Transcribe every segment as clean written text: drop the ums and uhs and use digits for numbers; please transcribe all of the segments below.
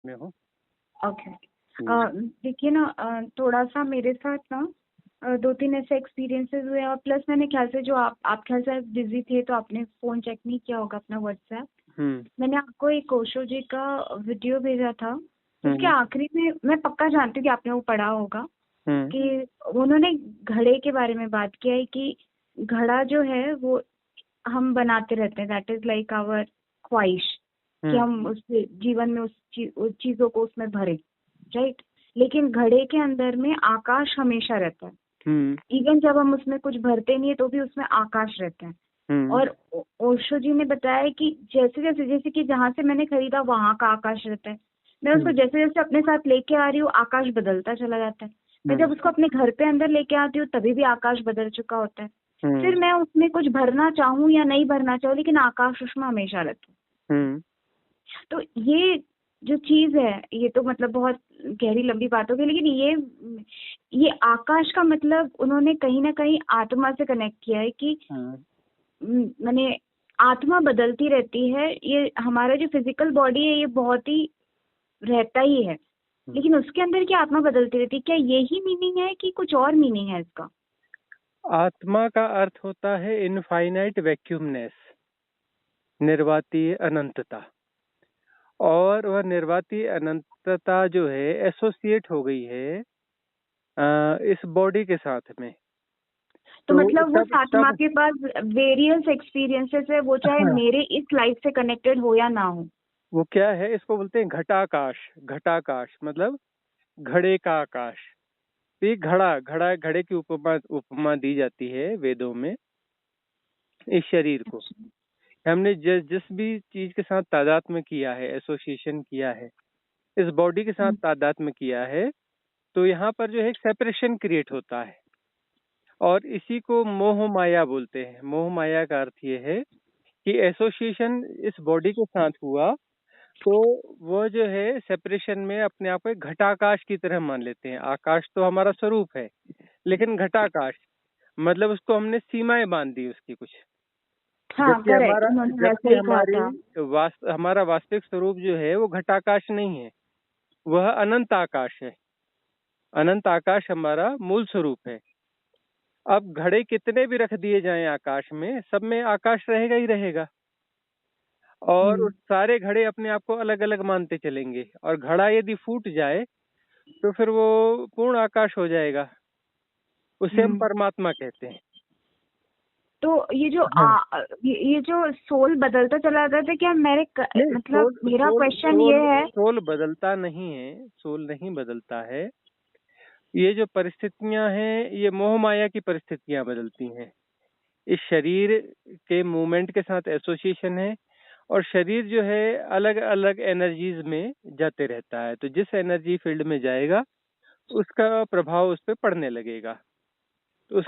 में हूँ। ओके। देखिए ना, थोड़ा सा मेरे साथ ना 2-3 ऐसे एक्सपीरियंसेस हुए, और प्लस मैंने ख्याल से जो आप ख्याल से बिजी थे तो आपने फोन चेक नहीं किया होगा अपना व्हाट्सएप। मैंने आपको एक ओशो जी का वीडियो भेजा था, जिसके आखिरी में मैं पक्का जानती हूँ कि आपने वो पढ़ा होगा कि उन्होंने घड़े के बारे में बात किया है कि घड़ा जो है वो हम बनाते रहते हैं, दैट इज लाइक आवर ख्वाहिश कि हम उस जीवन में उस चीजों को उसमें भरे, राइट। लेकिन घड़े के अंदर में आकाश हमेशा रहता है, इवन जब हम उसमें कुछ भरते नहीं है तो भी उसमें आकाश रहता है। और ओशो जी ने बताया कि जैसे कि जहाँ से मैंने खरीदा वहां का आकाश रहता है, मैं उसको जैसे जैसे अपने साथ लेके आ रही हूँ आकाश बदलता चला जाता है। मैं जब उसको अपने घर पे अंदर लेके आती हूँ तभी भी आकाश बदल चुका होता है। फिर मैं उसमें कुछ भरना चाहूँ या नहीं भरना चाहूँ, लेकिन आकाश उसमें हमेशा रहता है। तो ये जो चीज है, ये तो मतलब बहुत गहरी लंबी बात होगी, लेकिन ये आकाश का मतलब उन्होंने कहीं ना कहीं आत्मा से कनेक्ट किया है कि मैंने आत्मा बदलती रहती है। ये हमारा जो फिजिकल बॉडी है ये बहुत ही रहता ही है, लेकिन उसके अंदर की आत्मा बदलती रहती है। क्या यही मीनिंग है कि कुछ और मीनिंग है इसका? आत्मा का अर्थ होता है इनफाइनाइट वैक्यूमनेस, निर्वातीय अनंतता। और वह निर्वातीय अनंतता जो है एसोसिएट हो गई है इस बॉडी के साथ में। तो मतलब वो आत्मा के पास वेरियस एक्सपीरियंसेस है, वो चाहे मेरे इस लाइफ से कनेक्टेड हो या ना हो। वो क्या है, इसको बोलते हैं घटाकाश। घटाकाश मतलब घड़े का आकाश। ये घड़े की उपमा दी जाती है वेदों में इस शरीर को। हमने जिस भी चीज के साथ तादात्म्य किया है, एसोसिएशन किया है, इस बॉडी के साथ तादात्म्य किया है, तो यहाँ पर जो है एक सेपरेशन क्रिएट होता है, और इसी को मोह माया बोलते हैं। मोह माया का अर्थ ये है कि एसोसिएशन इस बॉडी के साथ हुआ तो वो जो है सेपरेशन में अपने आप को घटाकाश की तरह मान लेते हैं। आकाश तो हमारा स्वरूप है, लेकिन घटाकाश मतलब उसको हमने सीमाएं बांध दी उसकी कुछ। जबकि हमारा वास्तविक स्वरूप जो है वो घटाकाश नहीं है, वह अनंत आकाश है। अनंत आकाश हमारा मूल स्वरूप है। अब घड़े कितने भी रख दिए जाएं आकाश में, सब में आकाश रहेगा ही रहेगा, और उस सारे घड़े अपने आप को अलग अलग मानते चलेंगे, और घड़ा यदि फूट जाए तो फिर वो पूर्ण आकाश हो जाएगा। उसे हम परमात्मा कहते हैं। तो ये जो सोल बदलता चला जाता है क्या? मतलब मेरा क्वेश्चन ये है। सोल बदलता नहीं है, सोल नहीं बदलता है। ये जो परिस्थितियां हैं ये मोह माया की परिस्थितियां बदलती हैं। इस शरीर के मूवमेंट के साथ एसोसिएशन है, और शरीर जो है अलग अलग एनर्जीज में जाते रहता है। तो जिस एनर्जी फील्ड में जाएगा उसका प्रभाव उस पर पड़ने लगेगा। तो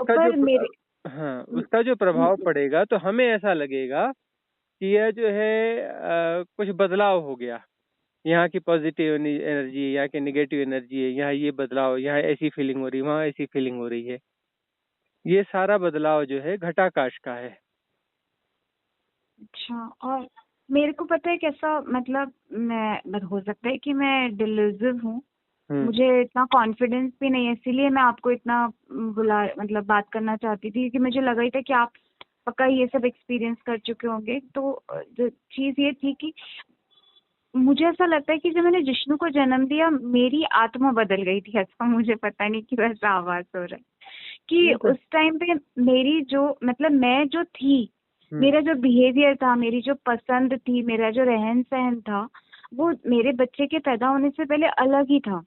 उसका जो प्रभाव पड़ेगा तो हमें ऐसा लगेगा कि यह जो है कुछ बदलाव हो गया, यहाँ की पॉजिटिव एनर्जी, यहाँ की नेगेटिव एनर्जी है, यहाँ ये बदलाव, यहाँ ऐसी फीलिंग हो रही है, वहाँ ऐसी फीलिंग हो रही है। ये सारा बदलाव जो है घटाकाश का है। अच्छा, और मेरे को पता है कैसा, मतलब मैं हो सकता है कि मैं डिल्यूसिव हूँ, मुझे इतना कॉन्फिडेंस भी नहीं है, इसीलिए मैं आपको इतना मतलब बात करना चाहती थी, क्योंकि मुझे लगा ही था कि आप पक्का ये सब एक्सपीरियंस कर चुके होंगे। तो जो चीज ये थी कि मुझे ऐसा लगता है कि जब मैंने जिष्णु को जन्म दिया मेरी आत्मा बदल गई थी। ऐसा मुझे पता नहीं कि वैसा आवाज हो रहा है कि उस टाइम पे मेरी जो मतलब मैं जो थी, मेरा जो बिहेवियर था, मेरी जो पसंद थी, मेरा जो रहन सहन था, वो मेरे बच्चे के पैदा होने से पहले अलग ही था।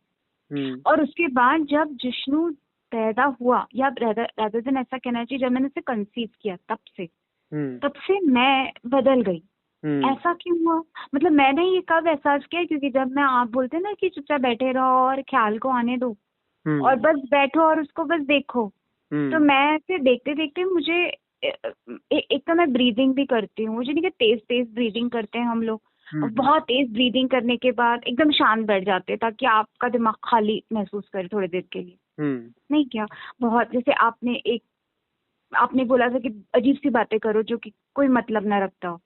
और उसके बाद जब जिष्णु पैदा हुआ, या रादर देन ऐसा कहना चाहिए जब मैंने उसे कंसीव किया, तब से मैं बदल गई। ऐसा क्यों हुआ? मतलब मैंने ये कब एहसास किया, क्योंकि जब मैं, आप बोलते ना कि चुपचाप बैठे रहो और ख्याल को आने दो, और बस बैठो और उसको बस देखो, तो मैं ऐसे देखते देखते मुझे एक तो मैं ब्रीदिंग भी करती हूँ, मुझे नहीं कि तेज ब्रीदिंग करते हैं हम लोग, और बहुत तेज ब्रीदिंग करने के बाद एकदम शांत बैठ जाते हैं ताकि आपका दिमाग खाली महसूस करे थोड़ी देर के लिए। नहीं क्या, बहुत जैसे आपने बोला था कि अजीब सी बातें करो जो कि कोई मतलब ना रखता हो,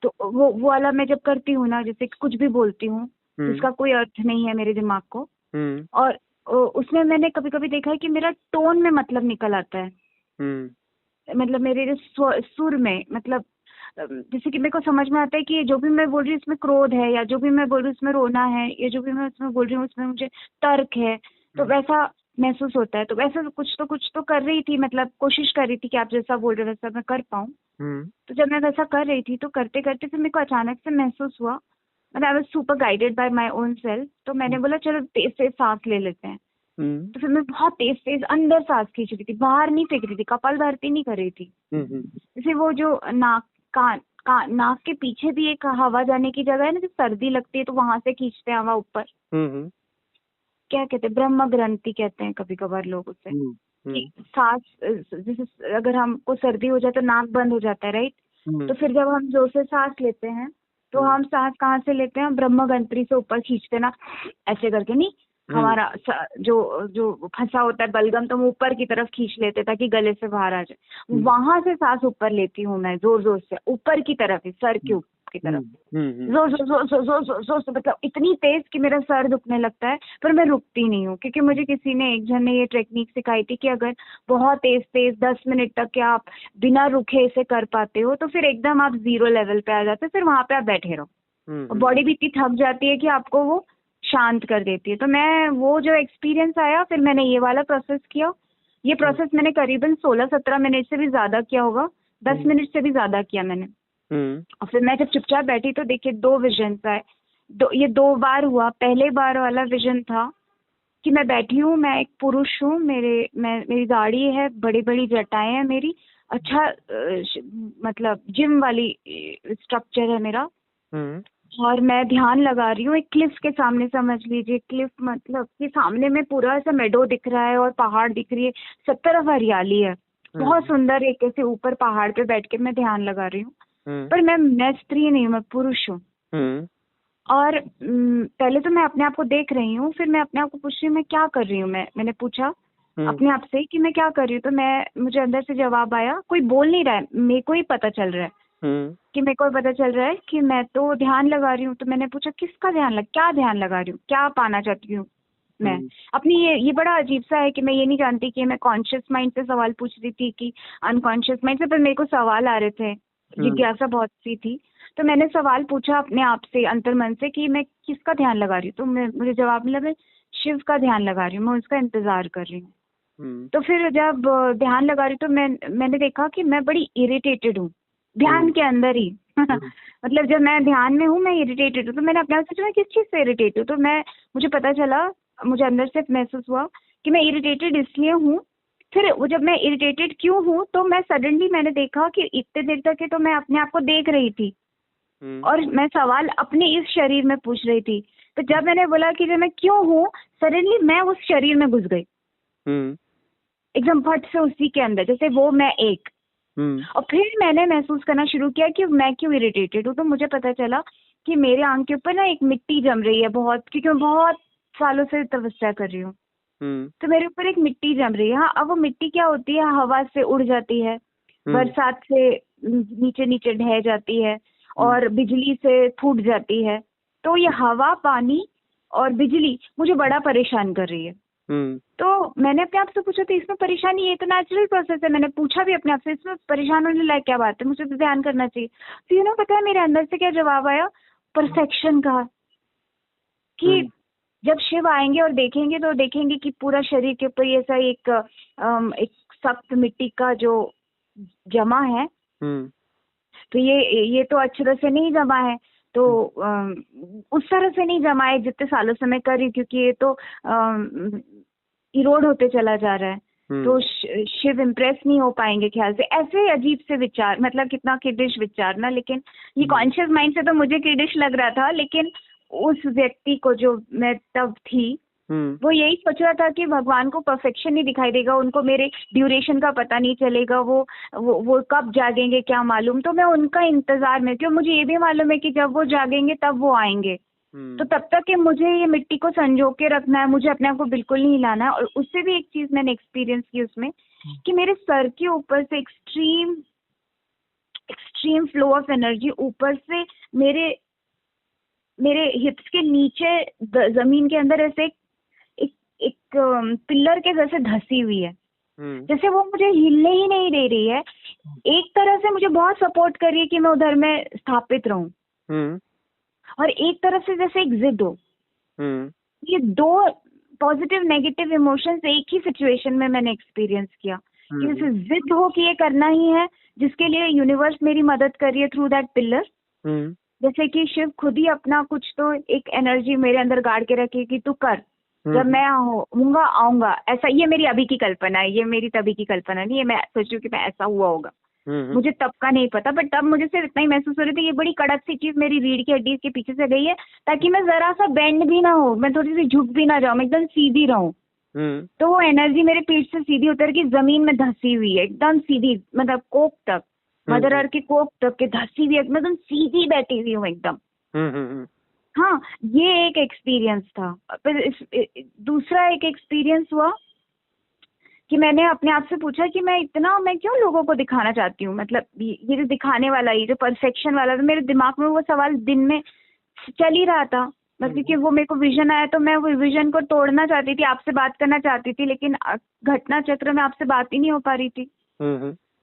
तो वो वाला मैं जब करती हूँ ना, जैसे कुछ भी बोलती हूँ जिसका कोई अर्थ नहीं है मेरे दिमाग को। हम्म। और उसमें मैंने कभी कभी देखा है कि मेरा टोन में मतलब निकल आता है, मतलब मेरे जो सुर में, मतलब जैसे कि मेरे को समझ में आता है कि जो भी मैं बोल रही हूँ इसमें क्रोध है, या जो भी मैं बोल रही हूँ उसमें रोना है, या जो भी मैं उसमें बोल रही हूँ उसमें मुझे तर्क है, तो वैसा महसूस होता है। तो वैसा कुछ तो कर रही थी, मतलब कोशिश कर रही थी कि आप जैसा बोल रहे हो वैसा मैं कर पाऊँ। तो जब मैं वैसा कर रही थी तो करते करते फिर मेरे को अचानक से महसूस हुआ, मतलब I was super guided by my own self. तो मैंने बोला चलो तेज तेज सांस ले लेते हैं। तो फिर मैं बहुत तेज तेज अंदर सांस खींच रही थी, बाहर नहीं फेंक रही थी, कपालभाति नहीं कर रही थी। जैसे वो जो नाक के पीछे भी एक हवा जाने की जगह है ना, जब सर्दी लगती है तो वहां से खींचते हैं हवा ऊपर, क्या कहते हैं, ब्रह्म ग्रंथि कहते हैं कभी कभार लोग उसे, कि सांस जैसे अगर हमको सर्दी हो जाए तो नाक बंद हो जाता है, राइट। तो फिर जब हम जोर से सांस लेते हैं तो हम सांस कहाँ से लेते हैं, ब्रह्म ग्रंथि से ऊपर खींचते ना, ऐसे करके नहीं, हमारा जो फंसा होता है बलगम तो हम ऊपर की तरफ खींच लेते ताकि गले से बाहर आ जाए। वहां से सांस ऊपर लेती हूँ मैं, जोर जोर से ऊपर की तरफ ही, सर के ऊपर की तरफ, जोर जोर जोर जोर जोर जोर जोर से, मतलब इतनी तेज कि मेरा सर दुखने लगता है, पर मैं रुकती नहीं हूँ, क्योंकि मुझे किसी ने, एक जन ने ये टेक्निक सिखाई थी कि अगर बहुत तेज तेज 10 मिनट तक आप बिना रुके इसे कर पाते हो तो फिर एकदम आप 0 लेवल पे आ जाते हो, फिर वहां पे आप बैठे रहो। बॉडी भी इतनी थक जाती है कि आपको वो शांत कर देती है। तो मैं वो जो एक्सपीरियंस आया, फिर मैंने ये वाला प्रोसेस किया। ये प्रोसेस मैंने करीबन 16-17 मिनट से भी ज्यादा किया होगा, 10 मिनट से भी ज्यादा किया मैंने। और फिर मैं जब चुपचाप बैठी तो देखिए 2 विजन आए। ये 2 बार हुआ। पहले बार वाला विजन था कि मैं बैठी हूँ, मैं एक पुरुष हूँ, मेरी दाढ़ी है, बड़ी बड़ी जटाएं हैं मेरी, अच्छा मतलब जिम वाली स्ट्रक्चर है मेरा, और मैं ध्यान लगा रही हूँ एक क्लिफ के सामने। समझ लीजिए क्लिफ मतलब कि सामने में पूरा ऐसा मेडो दिख रहा है और पहाड़ दिख रही है, सब तरफ हरियाली है, बहुत सुंदर। एक ऐसे ऊपर पहाड़ पे बैठ के मैं ध्यान लगा रही हूँ, पर मैं स्त्री नहीं हूँ, मैं पुरुष हूँ। और पहले तो मैं अपने आप को देख रही हूँ, फिर मैं अपने आप को पूछ रही हूँ मैं क्या कर रही हूँ। मैंने पूछा अपने आप से कि मैं क्या कर रही हूँ। तो मुझे अंदर से जवाब आया, कोई बोल नहीं रहा है, मेरे को ही पता चल रहा है कि मेरे को पता चल रहा है कि मैं तो ध्यान लगा रही हूँ। तो मैंने पूछा किसका क्या ध्यान लगा रही हूँ, क्या पाना चाहती हूँ मैं अपनी। ये बड़ा अजीब सा है कि मैं ये नहीं जानती कि मैं कॉन्शियस माइंड से सवाल पूछ रही थी कि अनकॉन्शियस माइंड से, पर मेरे को सवाल आ रहे थे, जिज्ञासा बहुत सी थी। तो मैंने सवाल पूछा अपने आप से, अंतर्मन से, कि मैं किसका ध्यान लगा रही हूँ। तो मुझे जवाब मिला मैं शिव का ध्यान लगा रही हूँ, मैं उसका इंतजार कर रही हूँ। तो फिर जब ध्यान लगा रही तो मैंने देखा कि मैं बड़ी इरिटेटेड हूँ ध्यान के अंदर ही मतलब जब मैं ध्यान में हूँ मैं इरिटेटेड हूँ। तो मैंने अपने आप से सोचा किस चीज से इरिटेट हूँ। तो मुझे पता चला, मुझे अंदर से महसूस हुआ कि मैं इरिटेटेड इसलिए हूँ। फिर वो जब मैं इरिटेटेड क्यों हूँ, तो सडनली मैंने देखा कि इतने देर तक तो मैं अपने आप को देख रही थी और मैं सवाल अपने इस शरीर में पूछ रही थी। तो जब मैंने बोला कि जब मैं क्यों हूँ, सडनली मैं उस शरीर में घुस गई एकदम फट से, उसी के अंदर, जैसे वो मैं एक। और फिर मैंने महसूस करना शुरू किया कि मैं क्यों इरिटेटेड हूँ। तो मुझे पता चला कि मेरे आंख के ऊपर ना एक मिट्टी जम रही है बहुत, क्योंकि मैं बहुत सालों से तपस्या कर रही हूँ। तो मेरे ऊपर एक मिट्टी जम रही है। हाँ, अब वो मिट्टी क्या होती है, हवा से उड़ जाती है, बरसात से नीचे नीचे ढह जाती है और बिजली से फूट जाती है। तो ये हवा, पानी और बिजली मुझे बड़ा परेशान कर रही है। तो मैंने अपने आप से पूछा था इसमें परेशानी, ये तो नेचुरल प्रोसेस है। मैंने पूछा भी अपने आप से, इसमें परेशान होने लायक क्या बात है, मुझे तो ध्यान करना चाहिए। तो पता है मेरे अंदर से क्या जवाब आया, परफेक्शन का, कि जब शिव आएंगे और देखेंगे तो देखेंगे कि पूरा शरीर के ऊपर ऐसा एक सख्त मिट्टी का जो जमा है। तो ये तो अच्छी तरह से नहीं जमा है, तो उस तरह से नहीं जमा है जितने सालों से मैं कर रही, क्योंकि ये तो इरोड होते चला जा रहा है। तो शिव इम्प्रेस नहीं हो पाएंगे ख्याल से। ऐसे अजीब से विचार, मतलब कितना किडिश विचार ना, लेकिन ये कॉन्शियस माइंड से तो मुझे किडिश लग रहा था, लेकिन उस व्यक्ति को जो मैं तब थी वो यही सोच रहा था कि भगवान को परफेक्शन नहीं दिखाई देगा, उनको मेरे ड्यूरेशन का पता नहीं चलेगा, वो कब जागेंगे क्या मालूम। तो मैं उनका इंतजार में, क्यों मुझे ये भी मालूम है कि जब वो जागेंगे तब वो आएंगे। तो तब तक कि मुझे ये मिट्टी को संजो के रखना है, मुझे अपने आप को बिल्कुल नहीं हिलाना है। और उससे भी एक चीज मैंने एक्सपीरियंस की उसमें, कि मेरे सर के ऊपर से एक्सट्रीम फ्लो ऑफ एनर्जी ऊपर से मेरे मेरे हिप्स के नीचे जमीन के अंदर ऐसे एक एक पिलर के जैसे धसी हुई है, जैसे वो मुझे हिलने ही नहीं दे रही है। एक तरह से मुझे बहुत सपोर्ट कर रही है कि मैं उधर में स्थापित रहूं, और एक तरफ से जैसे एक जिद हो। ये दो पॉजिटिव नेगेटिव इमोशंस एक ही सिचुएशन में मैंने एक्सपीरियंस किया, कि जैसे जिद हो कि ये करना ही है, जिसके लिए यूनिवर्स मेरी मदद कर रही है थ्रू दैट पिलर। जैसे कि शिव खुद ही अपना कुछ तो एक एनर्जी मेरे अंदर गाड़ के रखे कि तू कर, जब मैं होऊंगा आऊंगा। ऐसा, ये मेरी अभी की कल्पना है, ये मेरी तभी की कल्पना नहीं है। मैं सोच रही हूँ कि मैं ऐसा हुआ होगा, मुझे तब का नहीं पता, बट तब मुझे सिर्फ इतना ही महसूस हो रही थी, ये बड़ी कड़क सी चीज मेरी रीढ़ की हड्डी के पीछे से गई है, ताकि मैं जरा सा बेंड भी ना हो, मैं थोड़ी सी झुक भी ना जाऊं, मैं एकदम सीधी रहूं। तो वो एनर्जी मेरे पीठ से सीधी उतर के जमीन में धंसी हुई है, एकदम सीधी, मतलब कोक तक, मदर अर्थ की कोक तक के धंसी हुई है, एकदम सीधी बैठी हुई हूँ एकदम। हाँ, ये एक एक्सपीरियंस था। फिर दूसरा एक एक्सपीरियंस हुआ कि मैंने अपने आप से पूछा कि मैं क्यों लोगों को दिखाना चाहती हूँ, मतलब ये जो दिखाने वाला, ये जो परफेक्शन वाला, तो मेरे दिमाग में वो सवाल दिन में चल ही रहा था। बस क्योंकि वो मेरे को विजन आया, तो मैं वो विजन को तोड़ना चाहती थी, आपसे बात करना चाहती थी, लेकिन घटना चक्र में आपसे बात ही नहीं हो पा रही थी।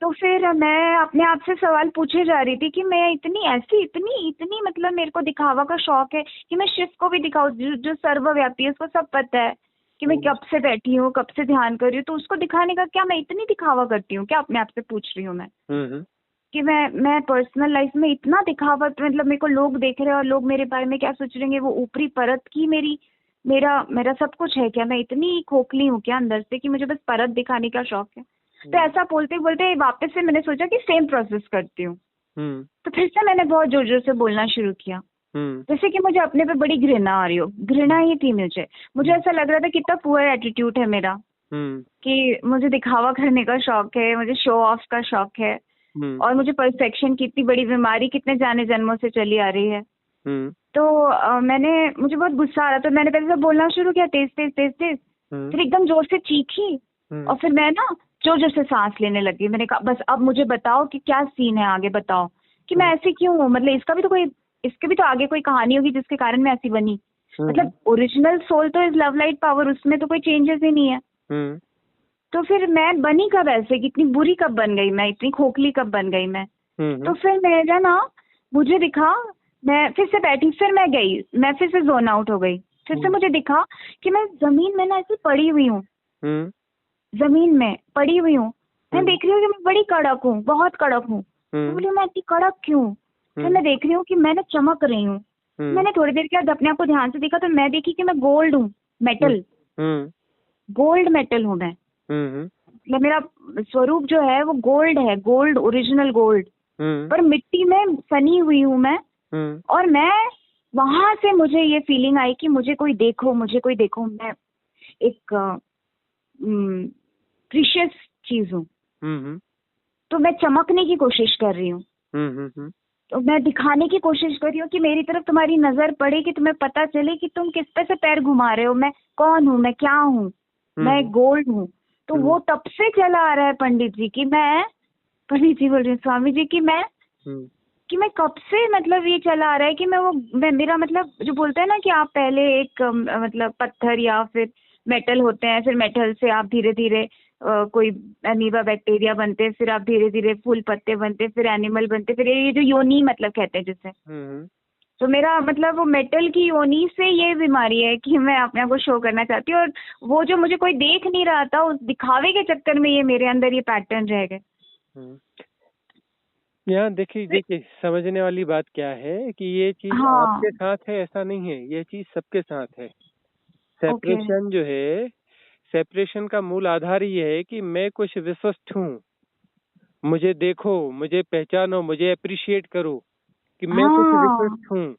तो फिर मैं अपने आप से सवाल पूछे जा रही थी कि मैं इतनी मतलब मेरे को दिखावा का शौक है कि मैं शिव को भी दिखाऊं, जो सर्वव्यापी है, उसको सब पता है कि मैं कब से बैठी हूँ, कब से ध्यान कर रही हूँ, तो उसको दिखाने का क्या मैं इतनी दिखावा करती हूँ क्या, अपने आप से पूछ रही हूँ मैं। कि मैं पर्सनल लाइफ में इतना दिखावा, मतलब मेरे को लोग देख रहे हैं और लोग मेरे बारे में क्या सोच रहे हैं, वो ऊपरी परत की मेरा सब कुछ है क्या, मैं इतनी खोखली हूँ क्या अंदर से कि मुझे बस परत दिखाने का शौक है। तो ऐसा बोलते बोलते वापस से मैंने सोचा कि सेम प्रोसेस करती हूँ। तो फिर से मैंने बहुत जोर जोर से बोलना शुरू किया, जैसे कि मुझे अपने पे बड़ी घृणा आ रही हो। घृणा ही थी मुझे ऐसा लग रहा था कितना पुअर एटीट्यूड है मेरा, कि मुझे दिखावा करने का शौक है, मुझे शो ऑफ का शौक है, और मुझे परफेक्शन की इतनी बड़ी बीमारी कितने जाने जन्मों से चली आ रही है। तो मुझे बहुत गुस्सा आ रहा, तो मैंने पहले से बोलना शुरू किया तेज तेज तेज तेज, फिर एकदम जोर से चीखी, और फिर मैं ना जोर जोर से सांस लेने लगी। मैंने कहा बस अब मुझे बताओ कि क्या सीन है, आगे बताओ कि मैं ऐसी क्यों हूँ, मतलब इसके भी तो आगे कोई कहानी होगी जिसके कारण मैं ऐसी बनी। मतलब ओरिजिनल सोल तो इज लव लाइट पावर, उसमें तो कोई चेंजेस ही नहीं है। तो फिर मैं बनी कब ऐसे, कितनी बुरी कब बन गई मैं, इतनी खोखली कब बन गई मैं। तो फिर मेरा ना, मुझे दिखा, मैं फिर से बैठी, फिर मैं गई, मैं फिर से जोन आउट हो गई। फिर से मुझे दिखा कि मैं जमीन में ना ऐसी पड़ी हुई हूँ, जमीन में पड़ी हुई हूँ। मैं देख रही हूँ कि मैं बड़ी कड़क हूँ, बहुत कड़क हूँ। तो बोली मैं इतनी कड़क क्यों। फिर मैं देख रही हूँ कि मैं ना चमक रही हूँ। मैंने थोड़ी देर के बाद अपने आप को ध्यान से देखा, तो मैं देखी कि मैं गोल्ड हूँ, मेटल, गोल्ड मेटल हूँ मैं। मतलब मेरा स्वरूप जो है वो गोल्ड है, गोल्ड, ओरिजिनल गोल्ड, पर मिट्टी में सनी हुई हूँ मैं। और मैं वहां से मुझे ये फीलिंग आई कि मुझे कोई देखो, मैं एक प्रीशियस चीज हूँ। तो मैं चमकने की कोशिश कर रही हूँ, तो मैं दिखाने की कोशिश कर रही हूँ कि मेरी तरफ तुम्हारी नजर पड़े, कि तुम्हें पता चले कि तुम किस पे से पैर घुमा रहे हो, मैं कौन हूँ, मैं क्या हूँ, मैं गोल्ड हूँ। तो वो तब से चला आ रहा है पंडित जी बोल रही हूँ, स्वामी जी, कि मैं कब से, मतलब ये चला आ रहा है कि मेरा मतलब जो बोलते हैं ना कि आप पहले एक मतलब पत्थर या फिर मेटल होते हैं, फिर मेटल से आप धीरे धीरे कोई अमीबा बैक्टीरिया बनते, फिर आप धीरे धीरे फूल पत्ते बनते, फिर एनिमल बनते, फिर ये जो योनी मतलब कहते हैं जिसे। तो मेरा मतलब वो मेटल की योनी से ये बीमारी है कि मैं अपने आप को शो करना चाहती हूँ, और वो जो मुझे कोई देख नहीं रहा था, उस दिखावे के चक्कर में ये मेरे अंदर ये पैटर्न रह गए। यहाँ देखिए समझने वाली बात क्या है कि ये चीज आपके साथ है ऐसा नहीं है, ये चीज सबके साथ है। सेपरेशन जो है, सेपरेशन का मूल आधार ये है कि मैं कुछ विशिष्ट हूँ, मुझे देखो, मुझे पहचानो, मुझे अप्रिशिएट करो कि मैं कुछ विशिष्ट हूँ।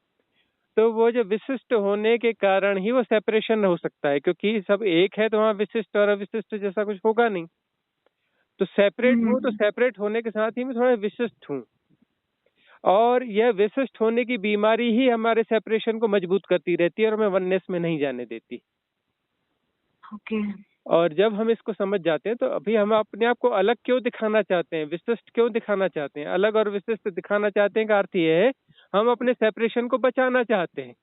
तो वो जो विशिष्ट होने के कारण ही वो सेपरेशन हो सकता है, क्योंकि सब एक है तो वहाँ विशिष्ट और अविशिष्ट जैसा कुछ होगा नहीं। तो सेपरेट हूँ, तो सेपरेट होने के साथ ही मैं थोड़ा विशिष्ट हूँ, और यह विशिष्ट होने की बीमारी ही हमारे सेपरेशन को मजबूत करती रहती है और हमें वननेस में नहीं जाने देती। और जब हम इसको समझ जाते हैं तो अभी हम अपने आप को अलग क्यों दिखाना चाहते हैं, विशिष्ट क्यों दिखाना चाहते हैं, अलग और विशिष्ट दिखाना चाहते हैं का अर्थ ये है हम अपने सेपरेशन को बचाना चाहते हैं।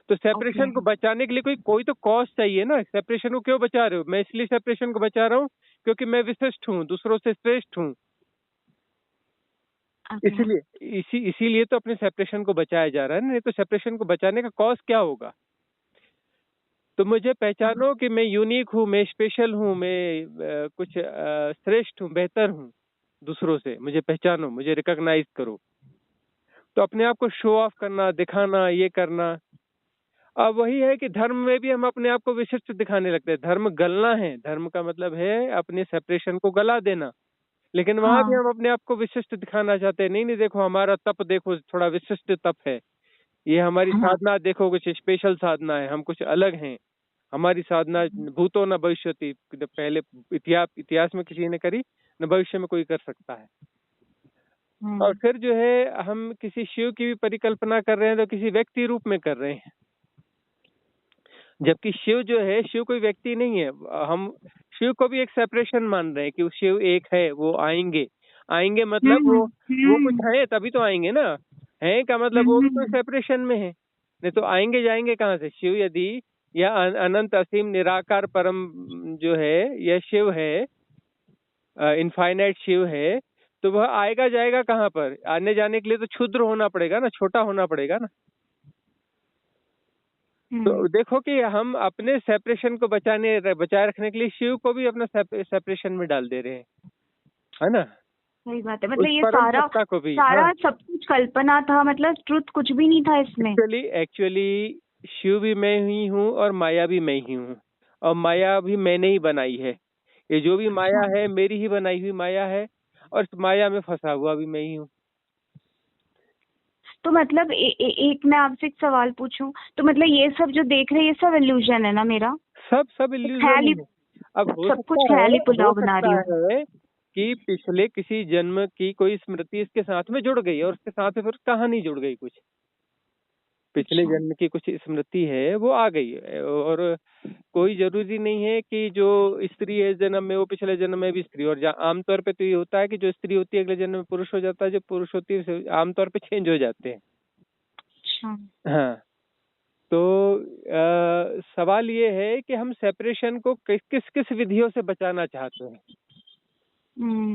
तो सेपरेशन को बचाने के लिए कोई कोई तो कॉज चाहिए ना। सेपरेशन को क्यों बचा रहे हो? मैं इसलिए सेपरेशन को बचा रहा हूँ क्योंकि मैं विशिष्ट हूँ, दूसरों से श्रेष्ठ हूँ, इसीलिए इसीलिए तो अपने सेपरेशन को बचाया जा रहा है। नहीं तो सेपरेशन को बचाने का कॉज क्या होगा? तो मुझे पहचानो कि मैं यूनिक हूँ, मैं स्पेशल हूँ, मैं कुछ श्रेष्ठ हूँ, बेहतर हूँ दूसरों से। मुझे पहचानो, मुझे रिकॉग्नाइज करो। तो अपने आप को शो ऑफ करना, दिखाना, ये करना। अब वही है कि धर्म में भी हम अपने आप को विशिष्ट दिखाने लगते हैं। धर्म गलना है, धर्म का मतलब है अपने सेपरेशन को गला देना। लेकिन वहां भी हम अपने आप को विशिष्ट दिखाना चाहते हैं। नहीं नहीं, देखो हमारा तप देखो, थोड़ा विशिष्ट तप है। ये हमारी साधना देखो, कुछ स्पेशल साधना है, हम कुछ अलग हैं। हमारी साधना भूतो न भविष्यति, पहले इतिहास में किसी ने करी, न भविष्य में कोई कर सकता है। और फिर जो है हम किसी शिव की भी परिकल्पना कर रहे हैं तो किसी व्यक्ति रूप में कर रहे हैं, जबकि शिव जो है, शिव कोई व्यक्ति नहीं है। हम शिव को भी एक सेपरेशन मान रहे हैं कि शिव एक है, वो आएंगे। आएंगे मतलब वो कुछ है तभी तो आएंगे ना। है का मतलब वो भी कोई सेपरेशन में है, नहीं तो आएंगे जाएंगे कहाँ से? शिव यदि या अनंत असीम निराकार परम जो है, यह शिव है, इनफाइनाइट शिव है, तो वह आएगा जाएगा कहाँ पर? आने जाने के लिए तो क्षुद्र होना पड़ेगा ना, छोटा होना पड़ेगा ना। तो देखो कि हम अपने सेपरेशन को बचाए रखने के लिए शिव को भी अपना सेपरेशन में डाल दे रहे हैं, है ना। सही बात है। मतलब ये सारा सब कुछ कल्पना था, मतलब ट्रुथ कुछ भी नहीं था इसमें। एक्चुअली शिव भी मैं ही हूँ और माया भी मैं ही हूँ, और माया भी मैंने ही बनाई है। ये जो भी माया है मेरी ही बनाई हुई माया है, और इस माया में फंसा हुआ भी मैं ही हूँ। तो मतलब एक मैं आपसे एक सवाल पूछूं, तो मतलब ये सब जो देख रहे हैं ये सब इल्यूजन है ना मेरा? सब इल्यूजन है। अब सब कुछ ख्याली पुलाव बना रही हूँ कि पिछले किसी जन्म की कोई स्मृति इसके साथ में जुड़ गई, और उसके साथ में फिर कहानी जुड़ गई, कुछ पिछले जन्म की कुछ स्मृति है वो आ गई। और कोई जरूरी नहीं है कि जो स्त्री है जन्म में वो पिछले जन्म में भी स्त्री। और आमतौर पे तो ये होता है कि जो स्त्री होती है अगले जन्म में पुरुष हो जाता है, जो पुरुष होती है आमतौर पे चेंज हो जाते हैं। हाँ, तो सवाल ये है कि हम सेपरेशन को किस किस विधियों से बचाना चाहते हैं,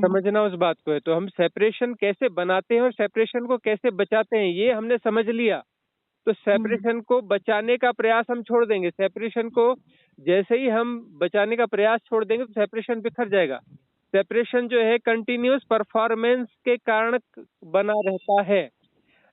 समझना उस बात को है। तो हम सेपरेशन कैसे बनाते हैं और सेपरेशन को कैसे बचाते हैं, ये हमने समझ लिया। तो सेपरेशन को बचाने का प्रयास हम छोड़ देंगे। सेपरेशन को जैसे ही हम बचाने का प्रयास छोड़ देंगे तो सेपरेशन बिखर जाएगा। सेपरेशन जो है कंटिन्यूअस परफॉर्मेंस के कारण बना रहता है।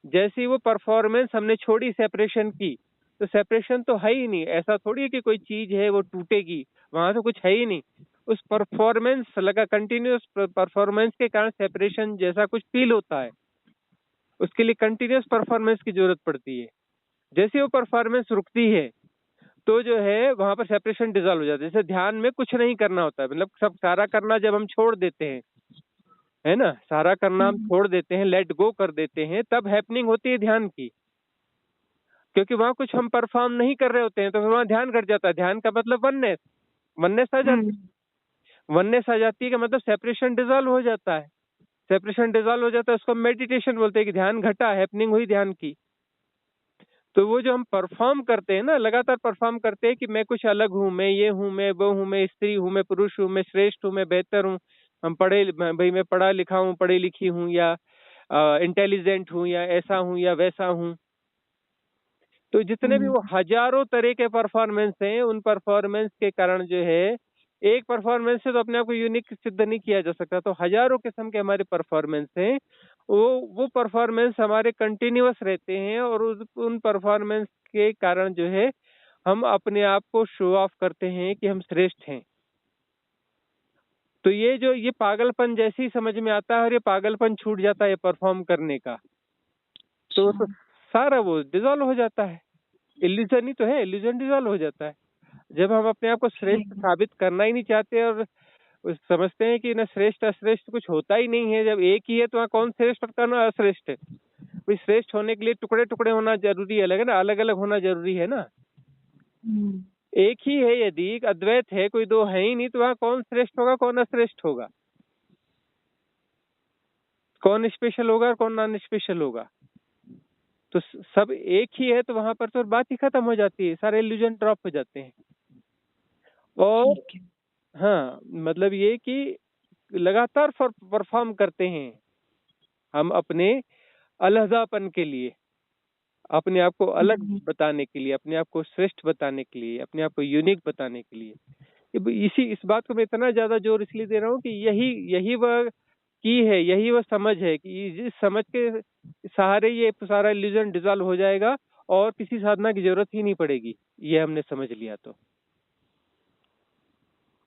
जैसे ही वो परफॉर्मेंस हमने छोड़ी सेपरेशन की, तो सेपरेशन तो है ही नहीं। ऐसा थोड़ी है कि कोई चीज है वो टूटेगी, वहां तो कुछ है ही नहीं। उस परफॉर्मेंस लगा, कंटिन्यूअस परफॉर्मेंस के कारण सेपरेशन जैसा कुछ फील होता है। उसके लिए कंटिन्यूअस परफॉर्मेंस की जरूरत पड़ती है। जैसे वो परफॉर्मेंस रुकती है तो जो है वहां पर सेपरेशन डिसॉल्व हो जाता है। जैसे ध्यान में कुछ नहीं करना होता है, मतलब सब सारा करना जब हम छोड़ देते हैं, है ना, सारा करना हम छोड़ देते हैं, लेट गो कर देते हैं, तब हैपनिंग होती है ध्यान की। क्योंकि वहां कुछ हम परफॉर्म नहीं कर रहे होते हैं, तो वहां ध्यान घट जाता है। ध्यान का मतलब वननेस आ जाती है। वननेस आ जाती है का मतलब सेपरेशन डिसॉल्व हो जाता है। सेपरेशन डिसॉल्व हो जाता है, उसको मेडिटेशन बोलते हैं कि ध्यान घटा, हैपनिंग हुई ध्यान की। तो वो जो हम परफॉर्म करते हैं ना, लगातार परफॉर्म करते हैं कि मैं कुछ अलग हूँ, मैं ये हूँ, मैं वो हूँ, मैं स्त्री हूँ, मैं पुरुष हूँ, मैं श्रेष्ठ हूँ, मैं बेहतर हूँ, मैं पढ़ा लिखा हूँ, पढ़ी लिखी हूँ, या इंटेलिजेंट हूँ, या ऐसा हूँ या वैसा हूँ। तो जितने भी वो हजारों तरह के परफॉर्मेंस हैं, उन परफॉर्मेंस के कारण जो है, एक परफॉर्मेंस से तो अपने आप को यूनिक सिद्ध नहीं किया जा सकता। तो हजारों किस्म के हमारे परफॉर्मेंस हैं, वो परफॉर्मेंस हमारे कंटिन्यूअस रहते हैं, और उन परफॉर्मेंस के कारण जो है हम अपने आप को शो ऑफ करते हैं कि हम श्रेष्ठ हैं। तो ये पागलपन जैसे ही समझ में आता है और ये पागलपन छूट जाता है परफॉर्म करने का, तो सारा वो डिसॉल्व हो जाता है। इल्यूजन ही तो है, इल्यूजन डिसॉल्व हो जाता है जब हम अपने आप को श्रेष्ठ साबित करना ही नहीं चाहते और समझते हैं कि ना श्रेष्ठ अश्रेष्ठ कुछ होता ही नहीं है। जब एक ही है तो वहाँ कौन श्रेष्ठ और कौन अश्रेष्ठ है? भाई श्रेष्ठ होने के लिए टुकड़े टुकड़े होना जरूरी है, ना अलग अलग होना जरूरी है ना। एक ही है, यदि अद्वैत है, कोई दो है ही नहीं, तो वहाँ कौन श्रेष्ठ होगा कौन अश्रेष्ठ होगा, कौन स्पेशल होगा और कौन नॉन स्पेशल होगा? तो सब एक ही है, तो वहां पर तो बात ही खत्म हो जाती है, सारे इल्यूजन ड्रॉप हो जाते हैं। और ठीक है। हाँ, मतलब ये कि लगातार परफॉर्म करते हैं हम अपने अलहदापन के लिए, अपने आप को अलग हम्म, बताने के लिए, अपने आप को श्रेष्ठ बताने के लिए, अपने आप को यूनिक बताने के लिए। इस बात को मैं इतना ज्यादा जोर इसलिए दे रहा हूँ कि यही यही वह की है, यही वह समझ है कि जिस समझ के सहारे ये सारा इल्यूजन डिसॉल्व हो जाएगा और किसी साधना की जरूरत ही नहीं पड़ेगी, ये हमने समझ लिया तो।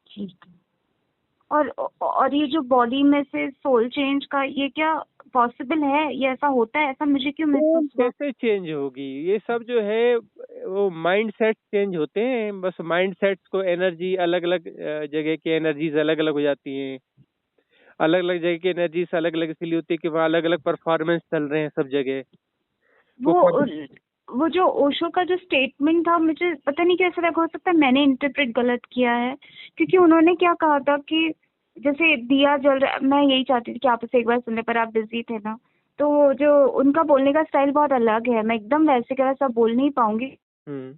ठीक है। और ये जो बॉडी में से सोल चेंज का, ये क्या पॉसिबल है? ये ऐसा होता है? ऐसा मुझे क्यों तो महसूस हुआ? कैसे चेंज होगी? ये सब जो है वो माइंड सेट चेंज होते हैं, बस माइंड सेट्स को एनर्जी अलग अलग जगह की एनर्जीज अलग अलग हो जाती हैं। अलग अलग जगह की एनर्जीज अलग अलग इसलिए होती है कि वहाँ अलग अलग परफॉर्मेंस चल रहे हैं सब जगह। वो वो वो जो ओशो का जो स्टेटमेंट था, मुझे पता नहीं कैसे लगा, हो सकता है मैंने इंटरप्रेट गलत किया है। क्योंकि उन्होंने क्या कहा था कि जैसे दिया जल रहा, मैं यही चाहती थी कि आप उसे एक बार सुनने, पर आप बिजी थे ना। तो जो उनका बोलने का स्टाइल बहुत अलग है, मैं एकदम वैसे का वैसा बोल नहीं पाऊंगी। हम्म